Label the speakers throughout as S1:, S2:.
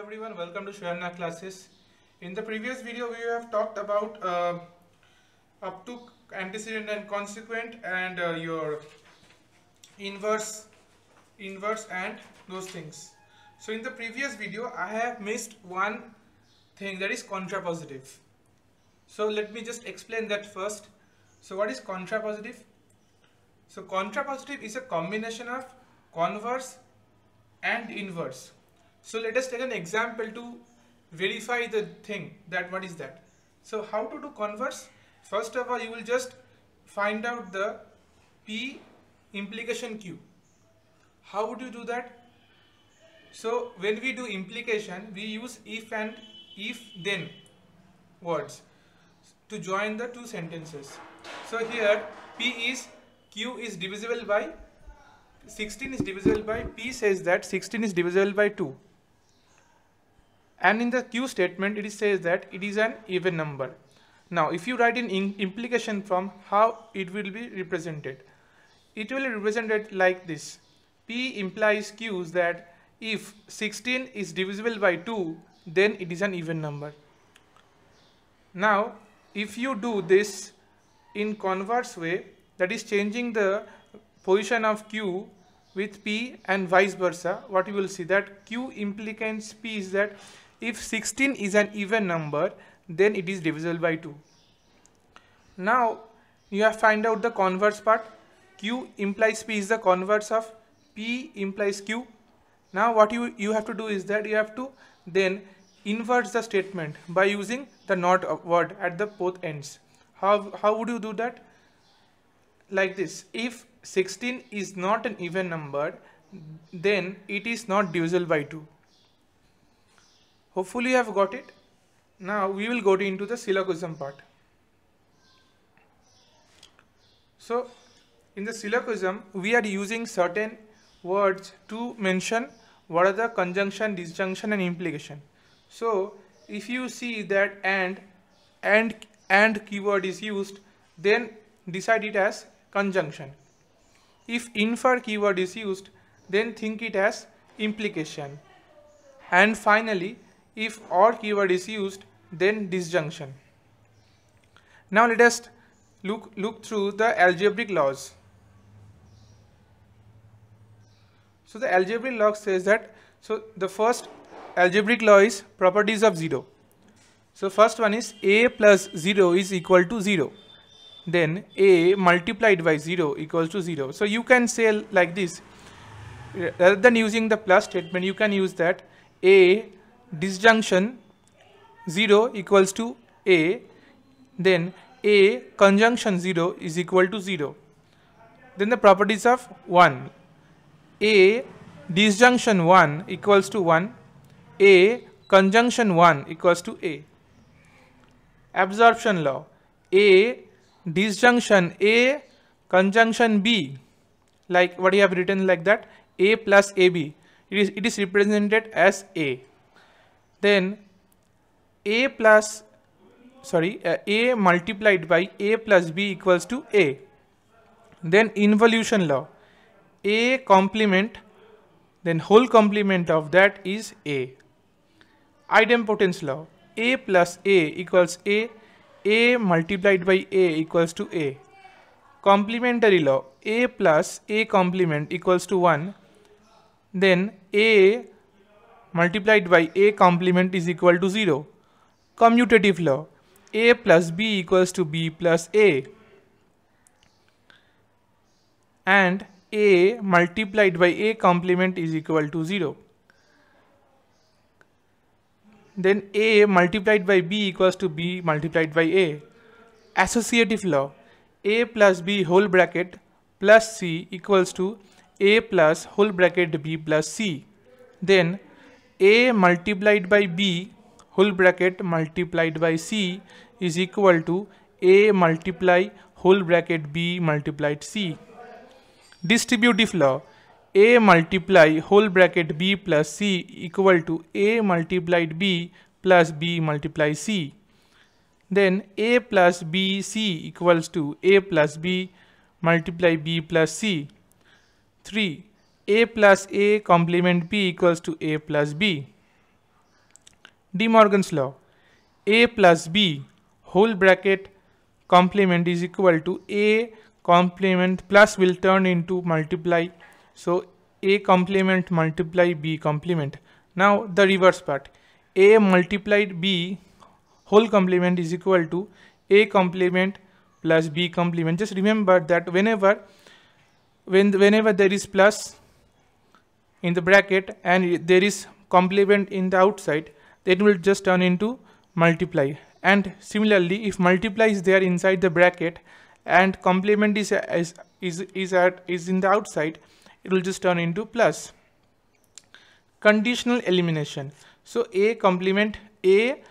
S1: everyone, welcome to Shwayana classes. In the previous video we have talked about up to antecedent and consequent and your inverse and those things. So in the previous video I have missed one thing, that is contrapositive. So let me just explain that first. So what is contrapositive? So contrapositive is a combination of converse and inverse. So let us take an example to verify the thing, that what is that. So how to do converse? First of all, you will just find out the P implication Q. How would you do that? So when we do implication, we use if and if then words to join the two sentences. So here Q is divisible by 16 is divisible by, P says that 16 is divisible by 2. And in the Q statement, it says that it is an even number. Now, if you write in implication form, how it will be represented? It will be represented like this. P implies Q that if 16 is divisible by 2, then it is an even number. Now, if you do this in converse way, that is changing the position of Q with P and vice versa, what you will see that Q implicates P is that if 16 is an even number, then it is divisible by 2. Now you have find out the converse part. Q implies P is the converse of P implies Q. Now what you have to do is that you have to then invert the statement by using the not word at the both ends. How would you do that? Like this: if 16 is not an even number, then it is not divisible by 2. Hopefully you have got it. Now we will go into the syllogism part. So in the syllogism, we are using certain words to mention what are the conjunction, disjunction and implication. So if you see that and keyword is used, then decide it as conjunction. If infer keyword is used, then think it as implication. And finally, if or keyword is used, then disjunction. Now let us look through the algebraic laws. So the algebraic law says that, so the first algebraic law is properties of 0. So first one is a plus 0 is equal to 0. Then a multiplied by 0 equals to 0. So you can say like this, rather than using the plus statement, you can use that a disjunction 0 equals to a, then a conjunction 0 is equal to 0. Then the properties of 1, a disjunction 1 equals to 1, a conjunction 1 equals to a. Absorption law, a disjunction A conjunction B, like what you have written like that, A plus AB, it is represented as A. Then A multiplied by A plus B equals to A. Then involution law, A complement, then whole complement of that is A. Idempotence law, A plus A equals A multiplied by A equals to A. Complementary law, A plus A complement equals to 1. Then A multiplied by A complement is equal to 0. Commutative law, A plus B equals to B plus A. And A multiplied by A complement is equal to 0. Then A multiplied by B equals to B multiplied by A. Associative law, A plus B whole bracket plus C equals to A plus whole bracket B plus C. Then A multiplied by B whole bracket multiplied by C is equal to A multiply whole bracket B multiplied C. Distributive law, A multiply whole bracket B plus C equal to A multiplied B plus B multiply C. Then A plus B C equals to A plus B multiply B plus C. 3. A plus A complement B equals to A plus B. De Morgan's law. A plus B whole bracket complement is equal to A complement plus will turn into multiply. So A complement multiply B complement. Now the reverse part. A multiplied B whole complement is equal to A complement plus B complement. Just remember that whenever there is plus in the bracket and there is complement in the outside, it will just turn into multiply. And similarly, if multiply is there inside the bracket and complement is in the outside, it will just turn into plus. Conditional elimination. So A complement A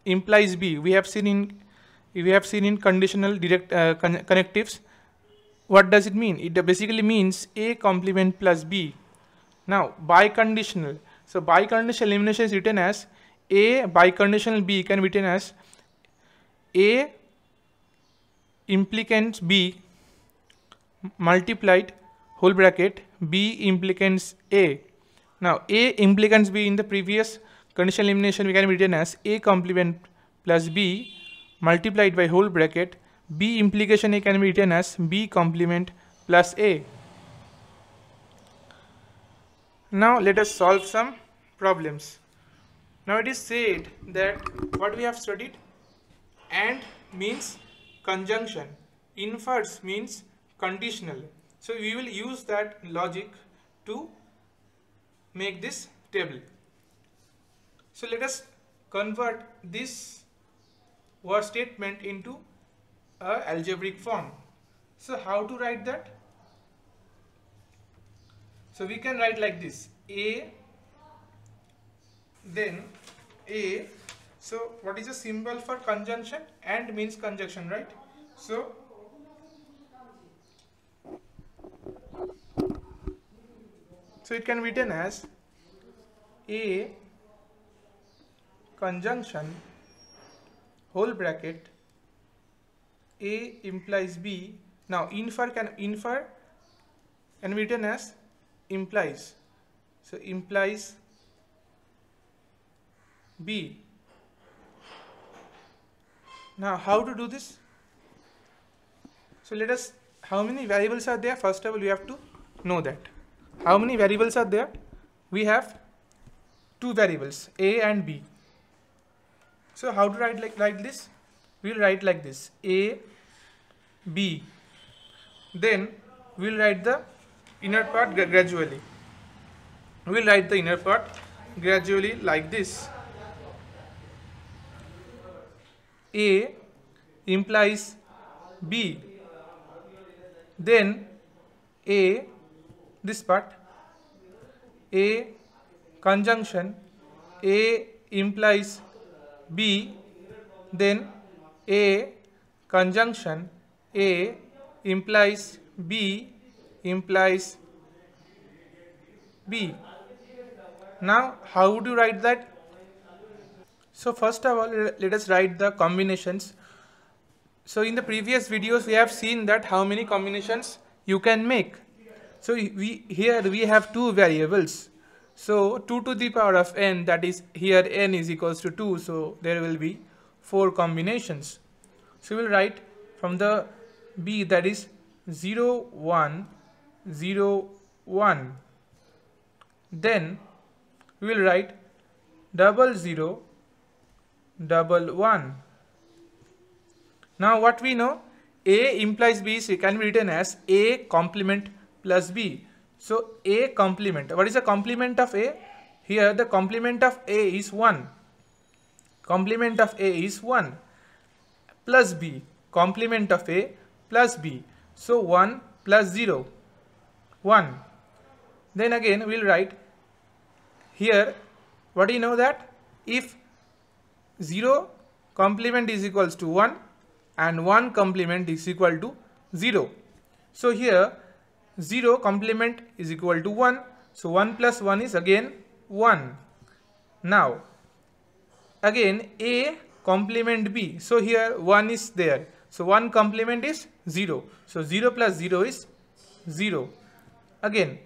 S1: implies B. We have seen in conditional direct connectives. What does it mean? It basically means A complement plus B. Now biconditional. So biconditional elimination is written as A biconditional B can be written as A implicants B multiplied whole bracket B implicants A. Now A implicants B in the previous conditional elimination we can be written as A complement plus B multiplied by whole bracket B implication A can be written as B complement plus A. Now let us solve some problems. Now it is said that what we have studied, AND means conjunction, inverse means conditional. So we will use that logic to make this table. So let us convert this word statement into a algebraic form. So how to write that? So we can write like this: A, then A. So what is the symbol for conjunction? AND means conjunction, right? So it can be written as A conjunction whole bracket A implies B. Now infer can be written as implies. So implies B. Now how to do this? So let us, how many variables are there? First of all, we have to know that. How many variables are there? We have two variables, A and B. So how to write like this? We'll write like this: A, B. Then we'll write the inner part gradually. We'll write the inner part gradually like this: A implies B. Then A, this part, A conjunction A implies B. Then A conjunction A implies B implies B. Now how would you write that? So first of all, let us write the combinations. So in the previous videos we have seen that how many combinations you can make. So here we have two variables. So 2 to the power of n, that is here n is equals to 2, so there will be 4 combinations. So we will write from the B, that is 0 1 0 1. Then we will write 0 0 1 1. Now what we know, A implies B, so it can be written as A complement plus B. So A complement, what is the complement of A? Here the complement of A is 1. Complement of A is 1 plus B, complement of A plus B. So 1 plus 0, 1. Then again we will write here, what do you know, that if 0 complement is equals to 1 and 1 complement is equal to 0. So here 0 complement is equal to 1. So 1 plus 1 is again 1. Now again A complement B. So here 1 is there. So 1 complement is 0. So 0 plus 0 is 0. Again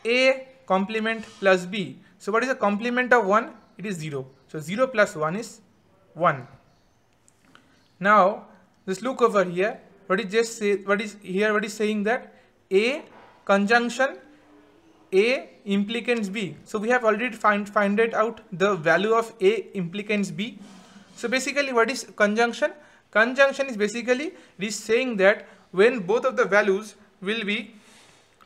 S1: A complement plus B. So what is the complement of 1? it is 0. So 0 plus 1 is 1. Now just look over here. What is saying that A conjunction A implicants B. So we have already find it out the value of A implicants B. So basically what is conjunction? Conjunction is basically it is saying that when both of the values will be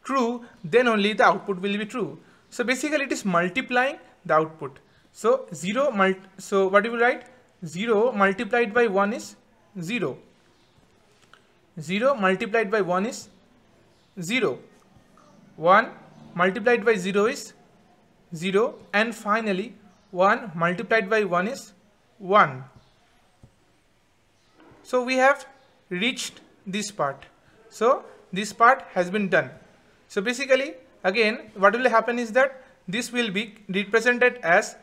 S1: true, then only the output will be true. So basically it is multiplying the output. So so what do you write? 0 multiplied by 1 is 0. 0 multiplied by 1 is 0. 1 multiplied by 0 is 0, and finally 1 multiplied by 1 is 1. So we have reached this part. So this part has been done. So basically again what will happen is that this will be represented as,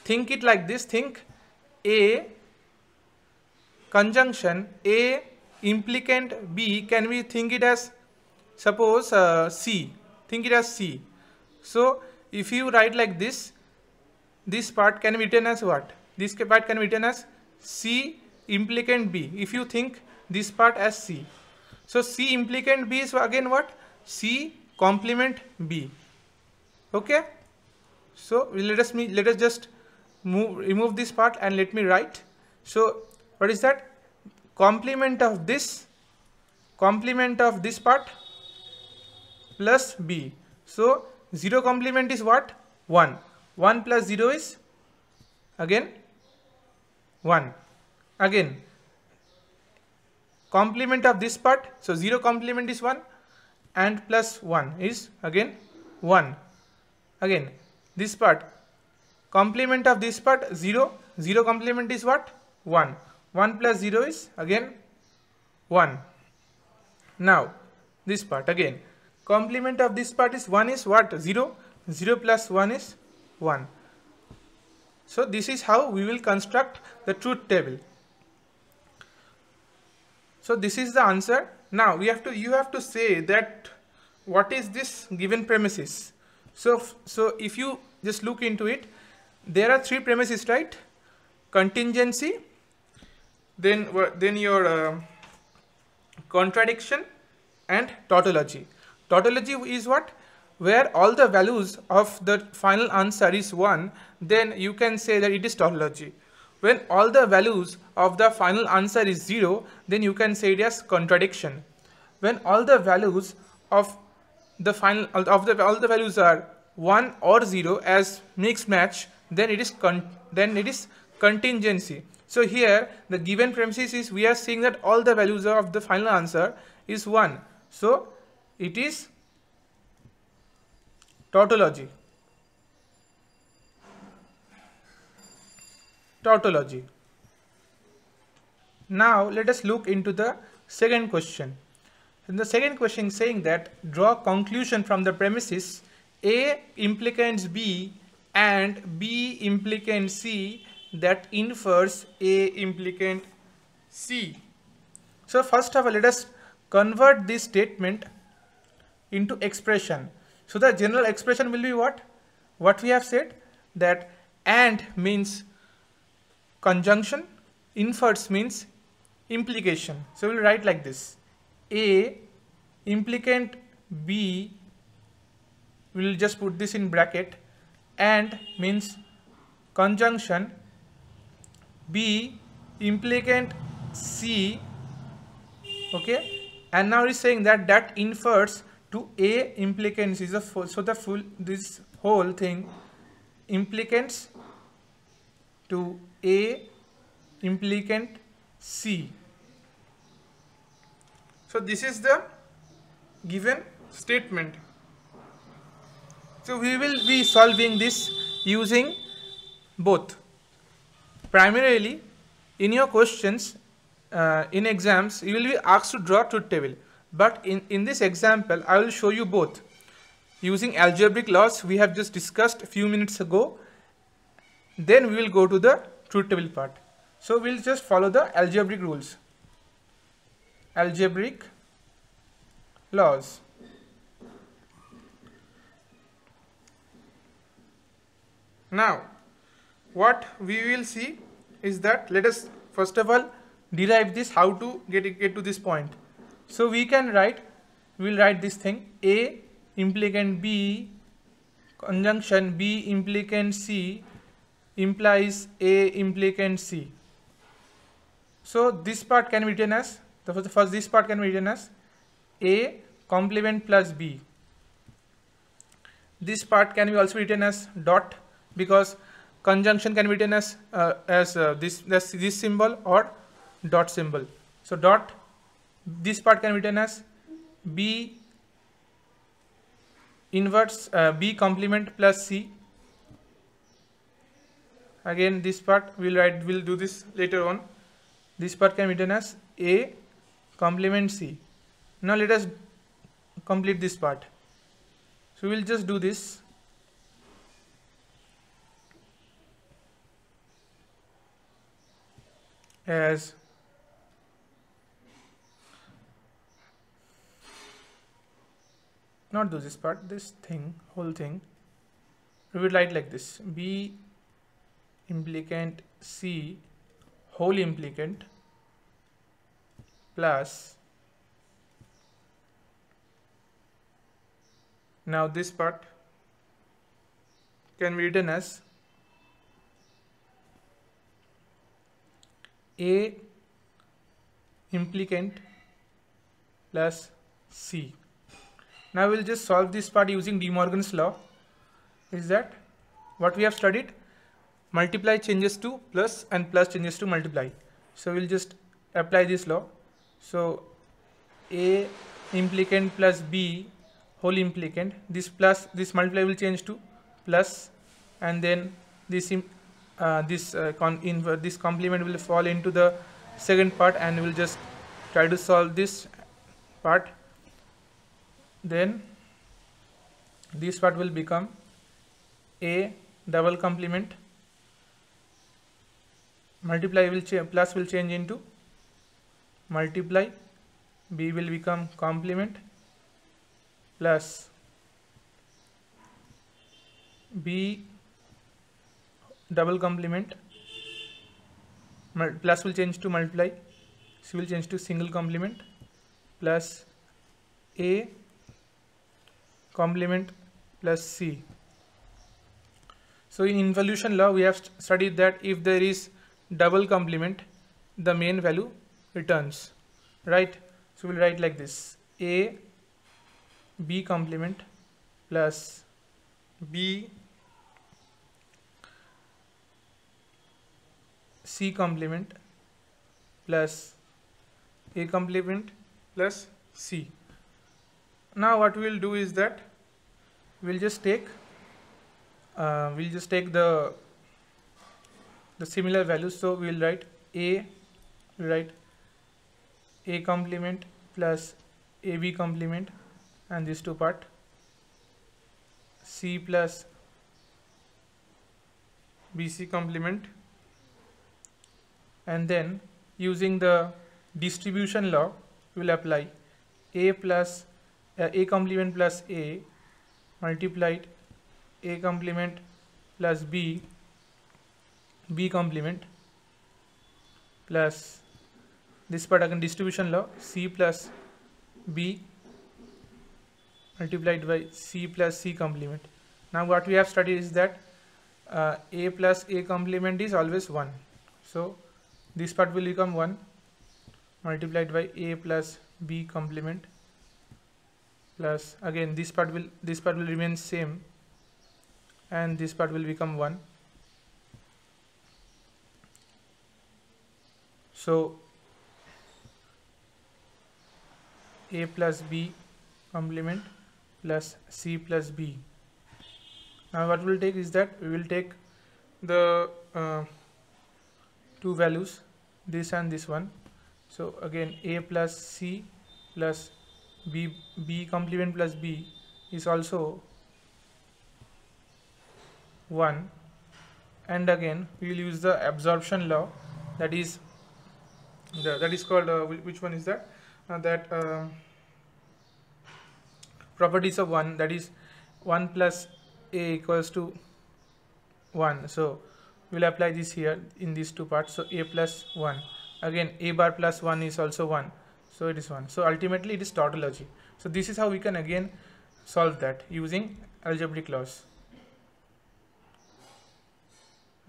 S1: think it like this, think A conjunction A implicant B, can we think it as, suppose C, think it as C. So if you write like this part can be written as what? This part can be written as C implicant B, if you think this part as C. So C implicant B is again what? C complement B. Okay. So let us just remove this part and let me write. So what is that? Complement of this part plus B. So 0 complement is what? 1. 1 plus 0 is again 1. Again complement of this part, so 0 complement is 1 and plus 1 is again 1. Again this part, complement of this part 0, 0 complement is what? 1. 1 plus 0 is again 1. Now this part again, complement of this part is 1 is what? 0. 0 plus 1 is 1. So this is how we will construct the truth table. So this is the answer. Now you have to say that what is this given premises. So if you just look into it, there are 3 premises, right? Contingency, then your contradiction and tautology. Tautology is what? Where all the values of the final answer is 1, then you can say that it is tautology. When all the values of the final answer is 0, then you can say it as contradiction. When all the values of the final all the values are 1 or 0 as mixed match, then it is contingency. So here the given premises is we are saying that all the values of the final answer is 1. So it is tautology. Tautology. Now let us look into the second question. In the second question saying that draw conclusion from the premises A implicates B and B implicates C that infers A implicant C. So first of all let us convert this statement into expression. So the general expression will be what? What we have said, that and means conjunction, infers means implication. So we will write like this: A implicant B, we will just put this in bracket, and means conjunction, B implicant C, okay, and now it is saying that infers to A implicants is a full, so this whole thing implicants to A implicant C. So this is the given statement. So we will be solving this using both. Primarily in your questions in exams you will be asked to draw truth table, but in this example I will show you both using algebraic laws we have just discussed a few minutes ago. Then we will go to the truth table part. So we will just follow the algebraic rules, algebraic laws. Now what we will see is that, let us first of all derive this, how to get to this point. So we can write, we will write this thing: A implicant B conjunction B implicant C implies A implicant C. So this part can be written as, first this part can be written as A complement plus B. This part can be also written as dot, because conjunction can be written as this symbol or dot symbol. So dot, this part can be written as B inverse B complement plus C. Again this part we'll do this later on. This part can be written as A complement C. Now let us complete this part. So we will just do this. As not do this part, this thing, whole thing, we will write like this: B implicant C whole implicant plus, now this part can be written as A implicant plus C. Now we will just solve this part using De Morgan's law. Is that what we have studied? Multiply changes to plus and plus changes to multiply. So we will just apply this law. So A implicant plus B whole implicant, this plus, this multiply will change to plus, and then this this complement will fall into the second part, and we will just try to solve this part. Then this part will become A double complement, multiply will change, plus will change into multiply, B will become complement plus B double complement, plus will change to multiply, C will change to single complement plus A complement plus C. So in involution law we have studied that if there is double complement, the main value returns, right? So we'll write like this: A B complement plus B C complement plus A complement plus C. Now what we will do is that we'll just take the similar values. So we will write A complement plus AB complement, and these two part C plus BC complement, and then using the distribution law we will apply A plus A complement plus A multiplied A complement plus B complement plus this part again distribution law, C plus B multiplied by C plus C complement. Now what we have studied is that A plus A complement is always 1. So this part will become 1 multiplied by A plus B complement plus, again this part will remain same, and this part will become 1. So A plus B complement plus C plus B. Now what we will take is that we will take the two values, this and this one. So again A plus C plus B complement plus B is also 1, and again we will use the absorption law, that is called which one is that properties of 1, that is 1 plus A equals to 1. So we'll apply this here in these two parts. So a plus 1. Again a bar plus 1 is also 1. So it is 1. So ultimately it is tautology. So this is how we can again solve that using algebraic laws.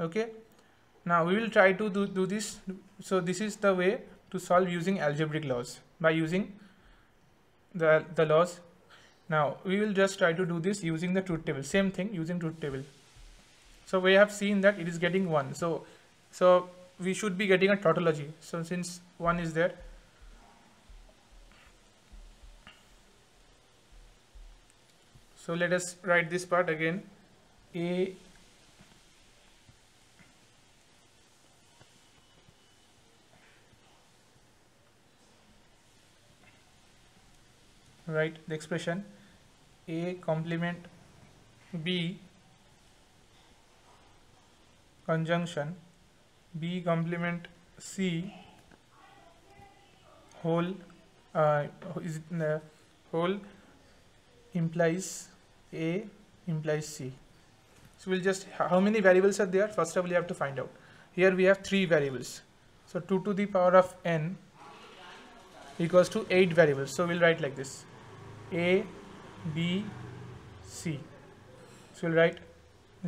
S1: Okay. Now we will try to do this. So this is the way to solve using algebraic laws, by using the laws. Now we will just try to do this using the truth table. Same thing using truth table. So we have seen that it is getting 1. So we should be getting a tautology. So since 1 is there, so let us write this part again. A write the expression A complement B conjunction B complement C whole whole implies A implies C. So we'll just, how many variables are there? First of all, you have to find out. Here we have 3 variables. So 2 to the power of n equals to 8 variables. So we'll write like this: A, B, C. So we'll write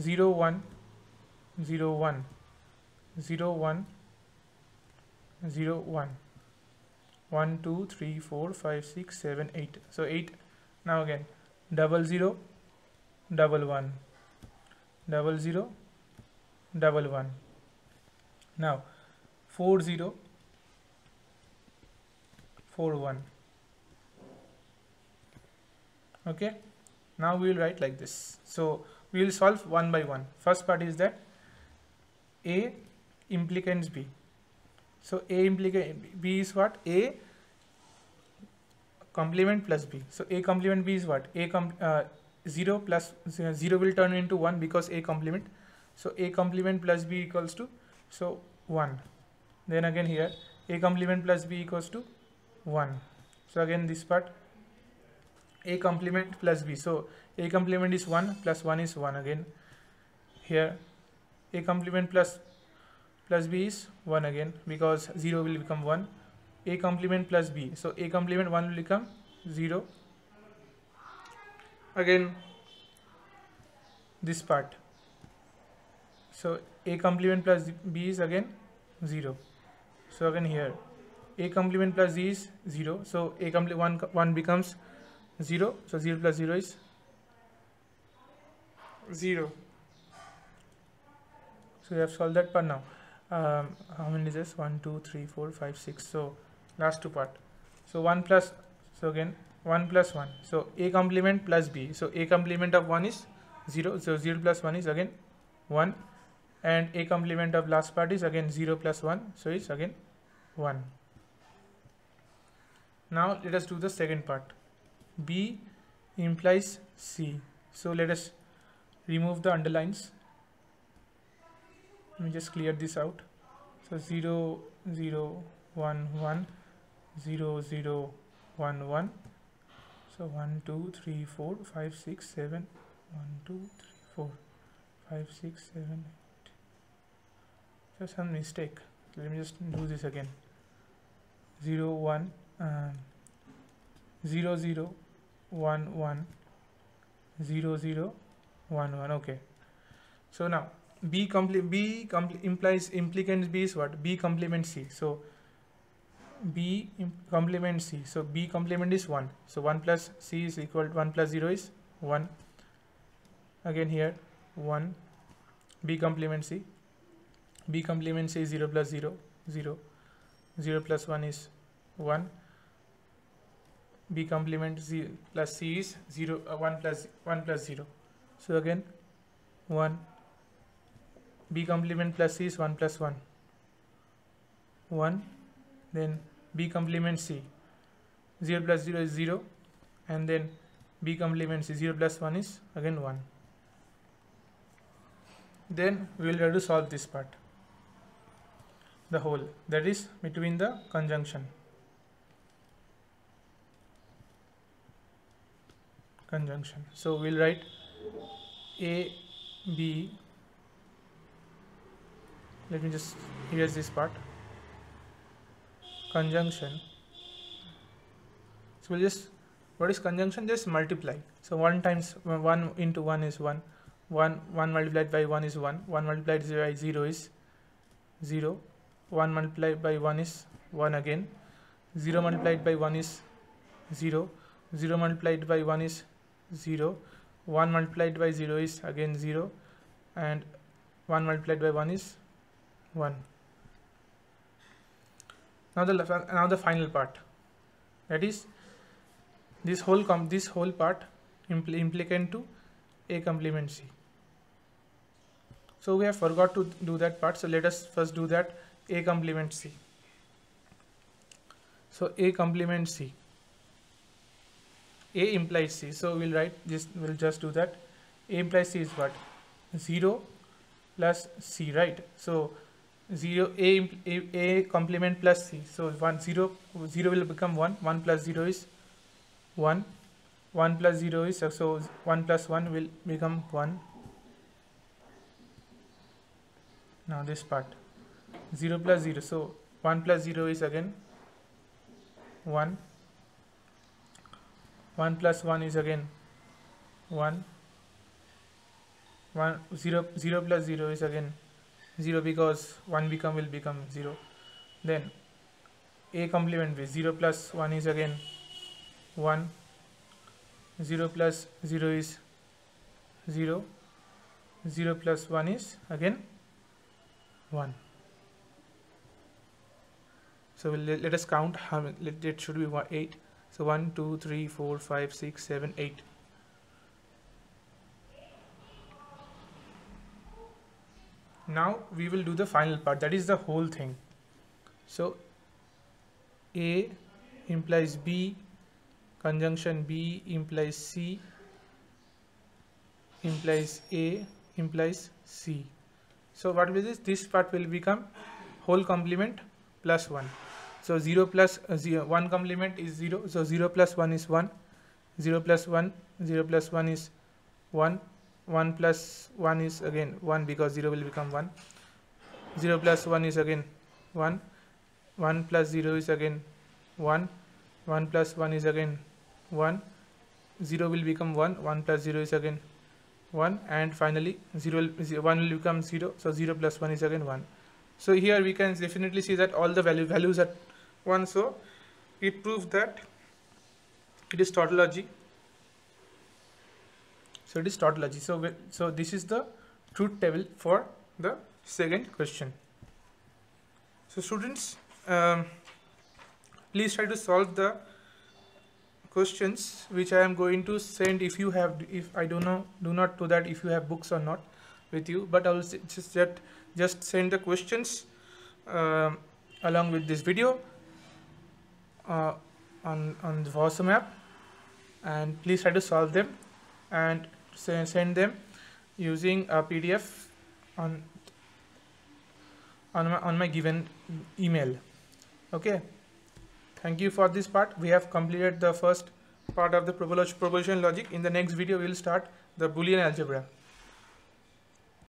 S1: 0, 1, 0, 1, 0, 1, 0, 1, 1, 2, 3, 4, 5, 6, 7, 8. So 8. Now again 0, 0, 1, 1, 0, 0, 1, 1. Now 4, 0, 4, 1. Okay. Now we will write like this. So we will solve one by one. First part is that A implicates B. So A implicates B is what? A complement plus B. So A complement B is what? 0 plus 0 will turn into 1 because A complement. So A complement plus B equals to, so 1. Then again here A complement plus B equals to 1. So again this part A complement plus B. So A complement is 1 plus 1 is 1. Again here A complement plus B is 1 again, because 0 will become 1. A complement plus B. So A complement 1 will become 0. Again this part. So A complement plus B is again 0. So again here A complement plus Z is 0. So A complement 1 becomes 0. So 0 plus 0 is 0. So we have solved that part now. How many is this? 1, 2, 3, 4, 5, 6. So last two part. So 1 plus, so again 1 plus 1. So A complement plus B. So A complement of 1 is 0. So 0 plus 1 is again 1. And A complement of last part is again 0 plus 1. So it's again 1. Now let us do the second part. B implies C. So let us remove the underlines. Let me just clear this out. So 0, 0, 1, 1, 0, 0, 1, 1. So 1, 2, 3, 4, 5, 6, 7, 1, 2, 3, 4, 5, 6, 7, 8. So some mistake. Let me just do this again. 0, 1, 0, 0, 1, 1, 0, 0, 1, 1. Okay. So now B implies implicant B is what? B complement C. So B complement C. So B complement is 1. So 1 plus C is equal to 1 plus 0 is 1. Again here 1. B complement C. B complement C is 0 plus 0, 0. 0 plus 1 is 1. B complement Z plus C is 0, 1 plus 0. So again 1. B complement plus C is 1 plus 1. 1. Then B complement C. 0 plus 0 is 0. And then B complement C. 0 plus 1 is again 1. Then we will try to solve this part. The whole, that is between the conjunction. So we'll write A, B let me just erase this part. Conjunction. So we'll just, what is conjunction? Just multiply. So 1 times 1 into 1 is 1. 1 multiplied by 1 is 1. 1 multiplied by 0 is 0. 1 multiplied by 1 is 1 again. 0 multiplied by 1 is 0. 0 multiplied by 1 is 0. 1 multiplied by 0 is again 0. And 1 multiplied by 1 is 1. Now the final part, that is this whole part implicant to A complement C. So we have forgot to do that part, so let us first do that. A complement C. So A complement C. A implies C. So we'll write this, we'll just do that. A implies C is what? 0 plus C, right? So 0 A complement plus C. So 0 will become 1. 1 plus 0 is 1. 1 plus 0 is, so 1 plus 1 will become 1. Now this part, 0 plus 0. So 1 plus 0 is again 1. 1 plus 1 is again 1. 0 plus 0 is again 0, because 1 will become 0. Then A complement B, 0 plus 1 is again 1. 0 plus 0 is 0. 0 plus 1 is again 1. So let us count how many. It should be 8. So 1, 2, 3, 4, 5, 6, 7, 8. Now we will do the final part, that is the whole thing. So A implies B, conjunction B implies C, implies A, implies C. So what will this part will become whole complement plus 1. So 0 plus 1 complement is 0. So 0 plus 1 is 1. 0 plus 1 is 1. 1 plus 1 is again 1, because 0 will become 1. 0 plus 1 is again 1. 1 plus 0 is again 1. 1 plus 1 is again 1. 0 will become 1. 1 plus 0 is again 1. And finally 1 will become 0. So 0 plus 1 is again 1. So here we can definitely see that all the values are 1. So it proves that it is tautology. So it is tautology. So this is the truth table for the second question. So students, please try to solve the questions which I am going to send. If I don't know, do not do that if you have books or not with you, but I will just send the questions along with this video on the WhatsApp app, and please try to solve them and send them using a PDF on my given email. Okay, thank you for this part. We have completed the first part of the proposition logic. In the next video we will start the Boolean algebra.